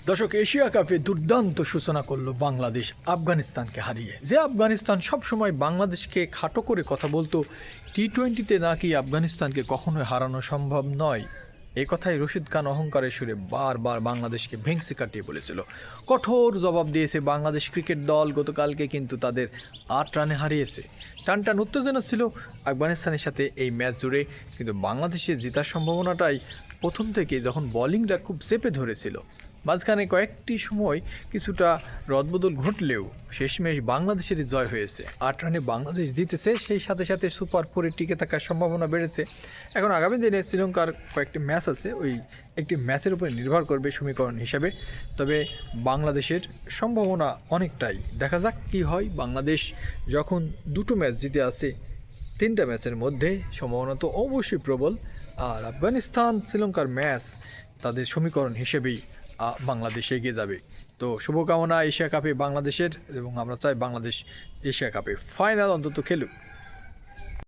দর্শক, এশিয়া কাপে দুর্দান্ত সূচনা করলো বাংলাদেশ আফগানিস্তানকে হারিয়ে। যে আফগানিস্তান সবসময় বাংলাদেশকে খাটো করে কথা বলতো, টি-20তে নাকি আফগানিস্তানকে কখনোই হারানো সম্ভব নয়, এই কথাই রশিদ খান অহংকারের সুরে বারবার বাংলাদেশকে ভেংসি কাটিয়ে বলেছিল। কঠোর জবাব দিয়েছে বাংলাদেশ ক্রিকেট দল। গতকালকে কিন্তু তাদের 8 রানে হারিয়েছে। টানটান উত্তেজনা ছিল আফগানিস্তানের সাথে এই ম্যাচ জুড়ে, কিন্তু বাংলাদেশের জেতার সম্ভাবনাটাই প্রথম থেকে, যখন বোলিংটা খুব চেপে ধরেছিল। মাঝখানে কয়েকটি সময় কিছুটা রদবদল ঘটলেও শেষমেশ বাংলাদেশেরই জয় হয়েছে। 8 রানে বাংলাদেশ জিতেছে, সেই সাথে সাথে সুপার 4-এ টিকে থাকার সম্ভাবনা বেড়েছে। এখন আগামী দিনে শ্রীলঙ্কার কয়েকটি ম্যাচ আছে, ওই একটি ম্যাচের উপরে নির্ভর করবে সমীকরণ হিসাবে। তবে বাংলাদেশের সম্ভাবনা অনেকটাই, দেখা যাক কী হয়। বাংলাদেশ যখন 2টো ম্যাচ জিতে আছে 3টা ম্যাচের মধ্যে, সম্ভাবনা তো অবশ্যই প্রবল। আর আফগানিস্তান শ্রীলঙ্কার ম্যাচ তাদের সমীকরণ হিসেবেই বাংলাদেশ এগিয়ে যাবে। তো শুভকামনা এশিয়া কাপে বাংলাদেশের, এবং আমরা চাই বাংলাদেশ এশিয়া কাপে ফাইনাল অন্তত খেলুক।